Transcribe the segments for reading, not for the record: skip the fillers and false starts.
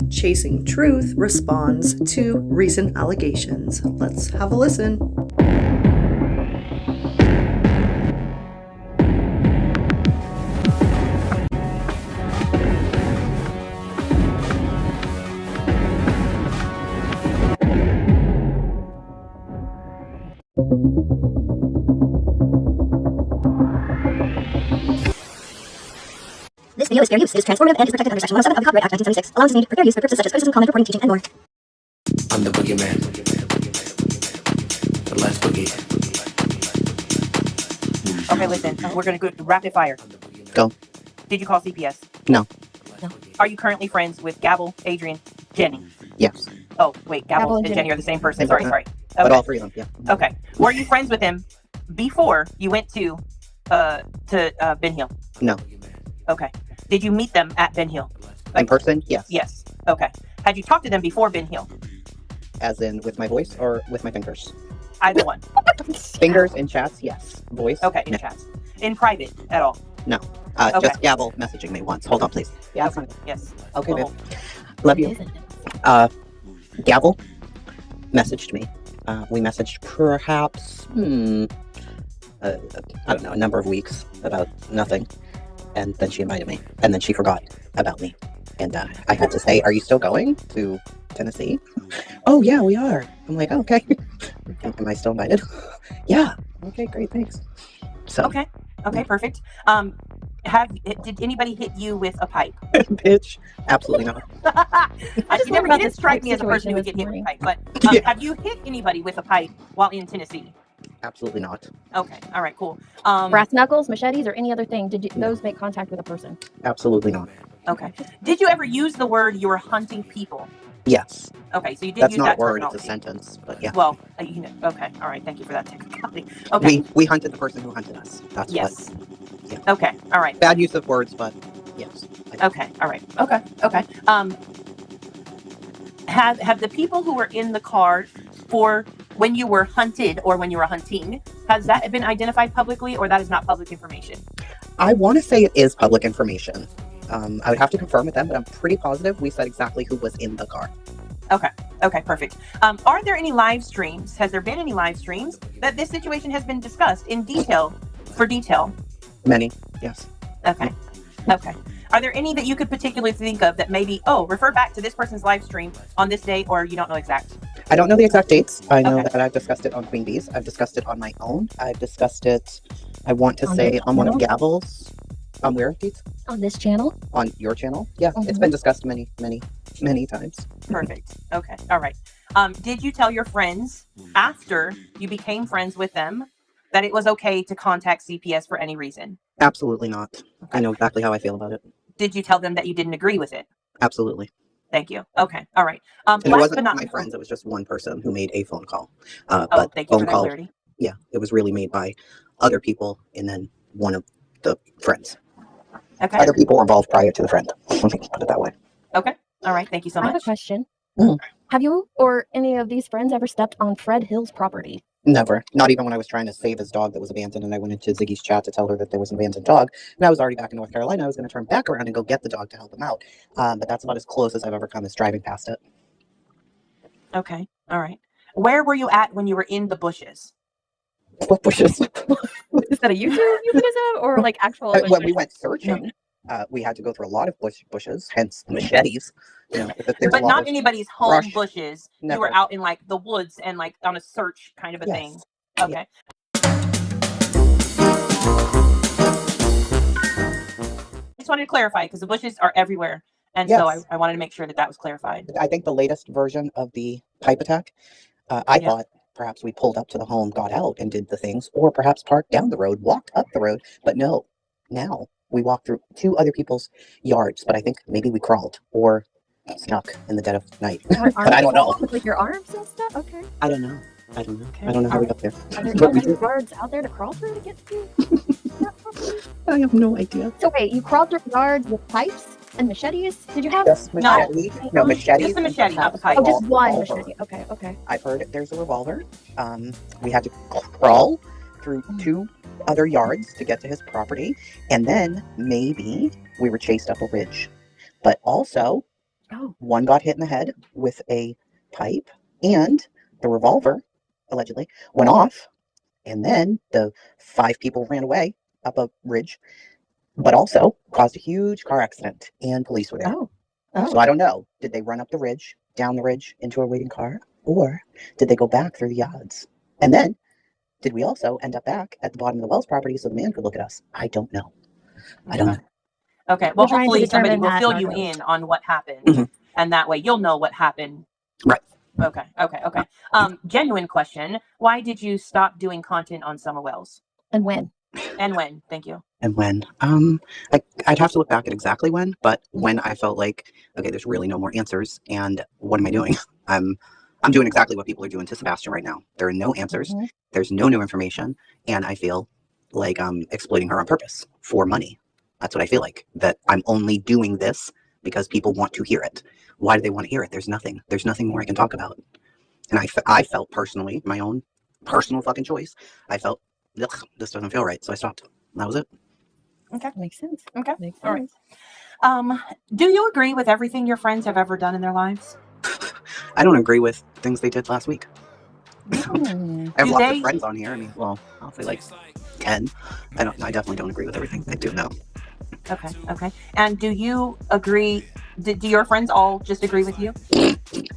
Chasing Truth responds to recent allegations. Let's have a listen. This video is fair use. It is transformative and is protected under Section 107 of the Copyright Act 1976, allowing this media for fair use for purposes such as criticism, comment, reporting, teaching, and more. I'm the boogeyman. So let's boogie. Okay, listen. We're going to go rapid fire. Go. Did you call CPS? No. Are you currently friends with Gavel, Adrian, Jenny? Yes. Oh, wait. Gavel and Jenny are the same person. Sorry. But all three of them, yeah. Okay. Were you friends with him before you went to Ben Hill? No. Okay. Did you meet them at Ben Hill? In person? Yes. Yes. Okay. Had you talked to them before Ben Hill? As in with my voice or with my fingers? Either one. Fingers in chats, yes. Voice? Okay, in chats. In private at all? No. Okay. Just Gavel messaging me once. Hold on, please. Yeah, that's fine. Yes. Okay, babe. Oh. Love you. Gavel messaged me. We messaged perhaps, I don't know, a number of weeks about nothing. And then she invited me. And then she forgot about me. And I had to say, are you still going to Tennessee? Oh, yeah, we are. I'm like, oh, okay. Am I still invited? Yeah. Okay, great, thanks. So. Okay, perfect. Did anybody hit you with a pipe? Bitch. Absolutely not. You didn't strike me as a person who would get hit with a pipe, but Yeah. Have you hit anybody with a pipe while in Tennessee? Absolutely not. Okay, all right, cool. Brass knuckles, machetes, or any other thing, those make contact with a person? Absolutely not. Okay. Did you ever use the word you were hunting people? Yes. Okay, so you did That's use not that a word, it's terminology. a sentence, but yeah. Well, okay, all right, thank you for that technicality. Okay. We hunted the person who hunted us. That's Yes. what. Yeah. Okay, all right. Bad use of words, but yes. Okay, all right. Okay. Have the people who were in the car for when you were hunted or when you were hunting, has that been identified publicly, or that is not public information? I want to say it is public information. I would have to confirm with them, but I'm pretty positive we said exactly who was in the car. Okay, perfect. Are there any live streams? Has there been any live streams that this situation has been discussed in detail? Many, yes. Okay. Are there any that you could particularly think of that maybe, refer back to this person's live stream on this day, or you don't know exact? I don't know the exact dates. I know Okay. that I've discussed it on Queen Bee's. I've discussed it on my own. I've discussed it, I want to On say, this on one of channel? Gavel's. On where, Deets? On this channel? On your channel? Yeah, it's Mhm. been discussed many times. Perfect. Okay. All right. Did you tell your friends after you became friends with them that it was okay to contact CPS for any reason? Absolutely not. I know exactly how I feel about it. Did you tell them that you didn't agree with it? Absolutely. Thank you. Okay. All right. And it Last wasn't but not my friends. It was just one person who made a phone call. Oh, But thank you for phone that call, clarity. yeah, it was really made by other people and then one of the friends. Okay. Other people were involved prior to the friend. Let me put it that way. Okay. All right. Thank you so I have a much. question. Mhm. Have you or any of these friends ever stepped on Fred Hill's property? Never. Not even when I was trying to save his dog that was abandoned and I went into Ziggy's chat to tell her that there was an abandoned dog. And I was already back in North Carolina. I was going to turn back around and go get the dog to help him out. But that's about as close as I've ever come, is driving past it. Okay. All right. Where were you at when you were in the bushes? What bushes? Is that a YouTube euphemism or like actual? When we went searching, we had to go through a lot of bushes, hence machetes. You know, there's But a lot not of anybody's home brush. bushes. You Never. were out in like the woods and like on a search kind of a thing. Yes. Okay. Just wanted to clarify because the bushes are everywhere. And so Yes. I wanted to make sure that that was clarified. I think the latest version of the pipe attack, I Yeah. thought perhaps we pulled up to the home, got out and did the things, or perhaps parked down the road, walked up the road. But no, now we walked through two other people's yards, but I think maybe we crawled or snuck in the dead of night. Your But I don't know. arms, like your arms and stuff? Okay. I don't know. I don't know. Okay. I don't know how we got there. Are there But we other did. yards out there to crawl through to get to? I have no idea. So wait, you crawled through yards with pipes and machetes? Did you have? Just No. machete. No, machetes. Just a and machete, not the perhaps pipe. Oh, just one revolver. machete. Okay, okay. I've heard there's a revolver. We had to crawl through two other yards to get to his property, and then maybe we were chased up a ridge. But also, Oh. One got hit in the head with a pipe, and the revolver, allegedly, went off. And then the 5 people ran away up a ridge, but also caused a huge car accident, and police were there. Oh. So I don't know. Did they run up the ridge, down the ridge, into a waiting car? Or did they go back through the yards? And then, did we also end up back at the bottom of the Wells property so the man could look at us? I don't know. I don't know. Okay. Well, We're trying to hopefully somebody determine will that, fill you Marco. in on what happened, Mhm. and that way you'll know what happened. Right. Okay. Genuine question: why did you stop doing content on Summer Wells, And when? and when? Thank you. And when? I'd have to look back at exactly when, but when I felt like, okay, there's really no more answers, and what am I doing? I'm doing exactly what people are doing to Sebastian right now. There are no answers. Mhm. There's no new information, and I feel like I'm exploiting her on purpose for money. That's what I feel like. That I'm only doing this because people want to hear it. Why do they want to hear it? There's nothing. There's nothing more I can talk about. And I felt personally, my own personal fucking choice. I felt, ugh, this doesn't feel right, so I stopped. That was it. Okay. Makes sense. Okay. Makes All right. sense. Do you agree with everything your friends have ever done in their lives? I don't agree with things they did last week. Mm. I have Do lots they- of friends on here. I mean, well, I'll say like 10. I definitely don't agree with everything they do now. Okay. And do you agree? Do your friends all just agree with you?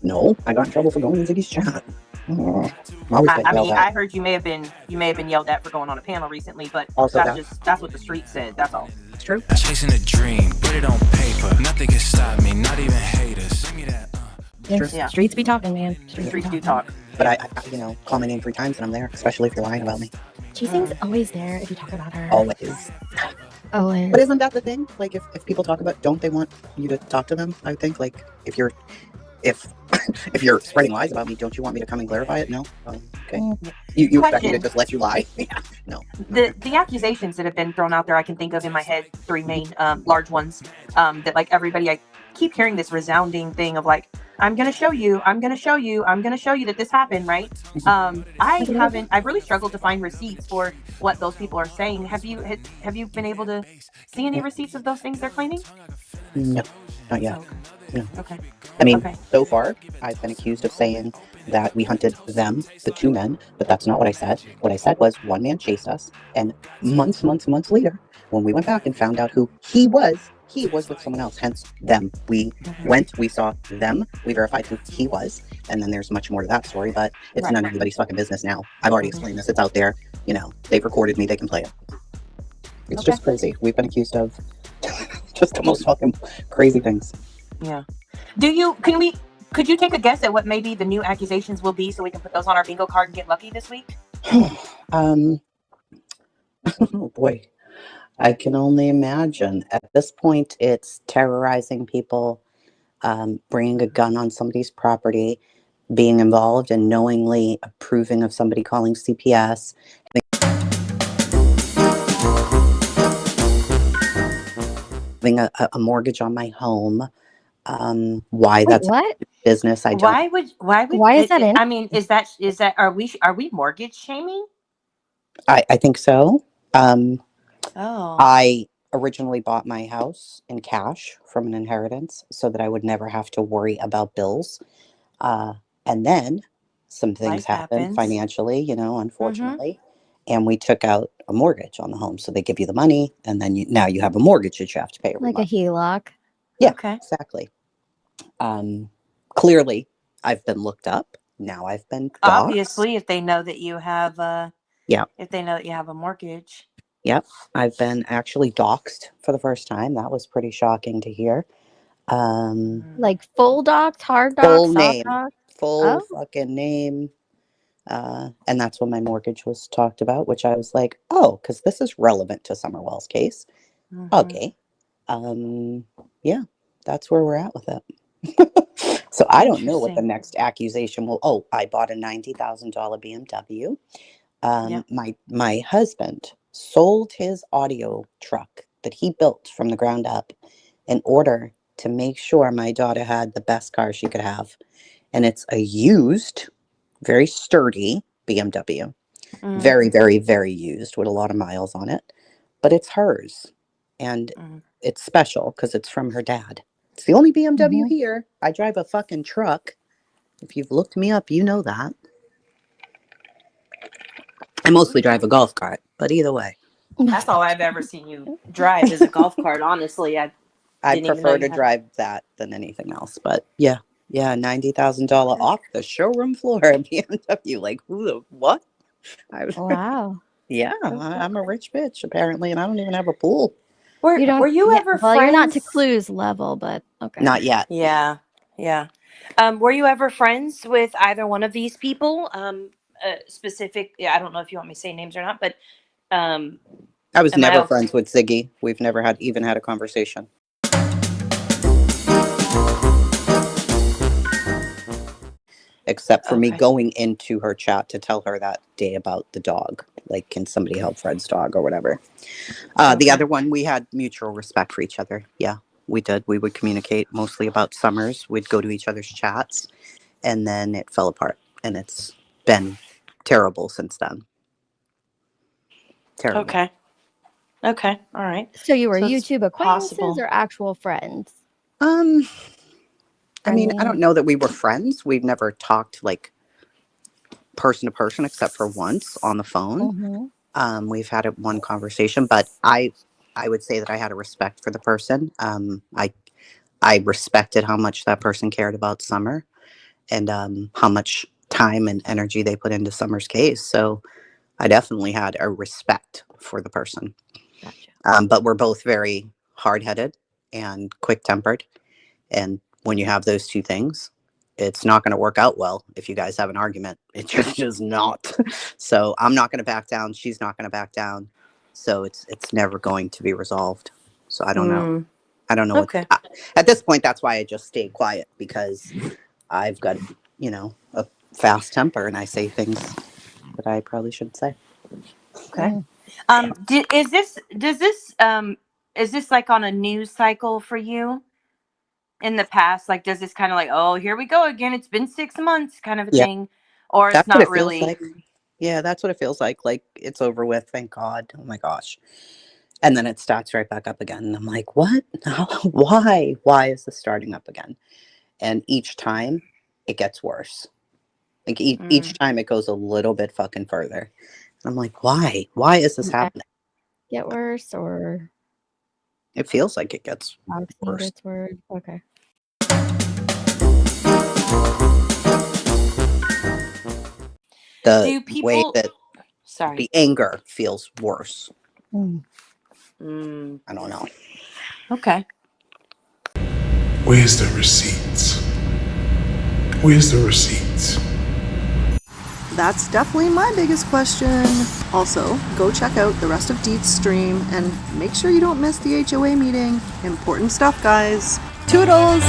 No, I got in trouble for going in Ziggy's chat. Oh, I'm always getting I yelled mean, at. I heard you may have been yelled at for going on a panel recently, but Also that's what the street said. That's all. It's true. Chasing a dream, put it on paper. Nothing can stop me, not even haters. Give me that. Yes, Yeah. streets be talking, man. Streets do talk. But I call my name 3 times and I'm there, especially if you're lying about me. Chasing's always there if you talk about her. Always. Always. But isn't that the thing? Like, if people talk about, don't they want you to talk to them? I think, like, if you're spreading lies about me, don't you want me to come and clarify it? No? Okay. You expect me to Question. just let you lie? No. The accusations that have been thrown out there, I can think of in my head 3 main large ones. That like everybody, I keep hearing this resounding thing of like, I'm gonna show you that this happened, right? I've really struggled to find receipts for what those people are saying. Have you been able to see any receipts of those things they're claiming? No. Not yet. No. Okay. I mean, Okay. so far, I've been accused of saying that we hunted them, the 2 men, but that's not what I said. What I said was one man chased us, and months later, when we went back and found out who he was with someone else, hence them. We went, we saw them, we verified who he was, and then there's much more to that story, but it's Right. none of anybody's fucking business now. I've already explained this, it's out there, they've recorded me, they can play it. It's Okay. just crazy. We've been accused of just the most fucking crazy things. Yeah. Could you take a guess at what maybe the new accusations will be so we can put those on our bingo card and get lucky this week? Oh boy. I can only imagine. At this point, it's terrorizing people, bringing a gun on somebody's property, being involved and knowingly approving of somebody calling CPS, having a mortgage on my home. Why Wait, that's what? business, I don't. Why is that in? I mean, is that are we mortgage shaming? I think so. Oh. I originally bought my house in cash from an inheritance so that I would never have to worry about bills. And then some things Life happened happens. financially, unfortunately. And we took out a mortgage on the home. So they give you the money, and then now you have a mortgage that you have to pay every Like a month. HELOC. Yeah, Okay. exactly. Clearly, I've been looked up. Now I've been doxxed. Obviously, if they know that you have Yeah. if they know that you have a mortgage. Yep. I've been actually doxxed for the first time. That was pretty shocking to hear. Like full docs, hard docs, Full soft name. docs. Full Oh. fucking name. And that's when my mortgage was talked about, which I was like, oh, because this is relevant to Summerwell's case. Mhm. Okay. Yeah, that's where we're at with it. So I don't know what the Interesting. next accusation will. Oh, I bought a $90,000 BMW. Yeah. My husband sold his audio truck that he built from the ground up in order to make sure my daughter had the best car she could have. And it's a used, very sturdy BMW. Mhm. Very, very, very used with a lot of miles on it. But it's hers. And Mhm. it's special because it's from her dad. It's the only BMW Mhm. here. I drive a fucking truck. If you've looked me up, you know that. I mostly drive a golf cart, but either way. That's all I've ever seen you drive is a golf cart. Honestly, I I didn't even know prefer you to had. drive that than anything else. But yeah, $90,000 off the showroom floor BMW. Like, who the what? I, Wow. I'm a rich bitch apparently, and I don't even have a pool. You don't. Were you Yeah, ever well, you're not to friends? Clue's level, but okay. Not yet. Yeah, yeah. Were you ever friends with either one of these people? Specific. Yeah, I don't know if you want me to say names or not, but um, I was am I never okay? friends with Ziggy. We've never even had a conversation. Except for me Okay. going into her chat to tell her that day about the dog. Like, can somebody help Fred's dog or whatever? The Okay. other one, we had mutual respect for each other. Yeah, we did. We would communicate mostly about Summers. We'd go to each other's chats, and then it fell apart. And it's been terrible since then. Terrible. Okay. Okay. All right. So you were So it's YouTube acquaintances possible. or actual friends? I mean, I don't know that we were friends. We've never talked like person to person except for once on the phone. Mhm. We've had one conversation, but I would say that I had a respect for the person. I respected how much that person cared about Summer and how much time and energy they put into Summer's case. So I definitely had a respect for the person. Gotcha. But we're both very hard-headed and quick-tempered. And when you have those two things, it's not going to work out well if you guys have an argument. It just is not. So I'm not going to back down. She's not going to back down. So it's never going to be resolved. So I don't know. I don't know Okay. what. At this point, that's why I just stayed quiet because I've got a fast temper and I say things that I probably shouldn't say. Okay. Is this like on a news cycle for you in the past? Like, does this kind of like, oh, here we go again? It's been 6 months, kind of a Yeah, thing, or it's that's what not it feels really? like. Yeah, that's what it feels like. Like it's over with. Thank God. Oh my gosh. And then it starts right back up again. And I'm like, what? Why? Why is this starting up again? And each time it gets worse. Like each time it goes a little bit fucking further. And I'm like, why? Why is this happening? Get worse or It feels like it gets doxing worse. gets worse? Okay. The Do way people? that Sorry. the anger feels worse. Mm, I don't know. okay. Where's the receipts? Where's the receipts? That's definitely my biggest question. Also, go check out the rest of Deet's stream and make sure you don't miss the HOA meeting. Important stuff, guys. Toodles!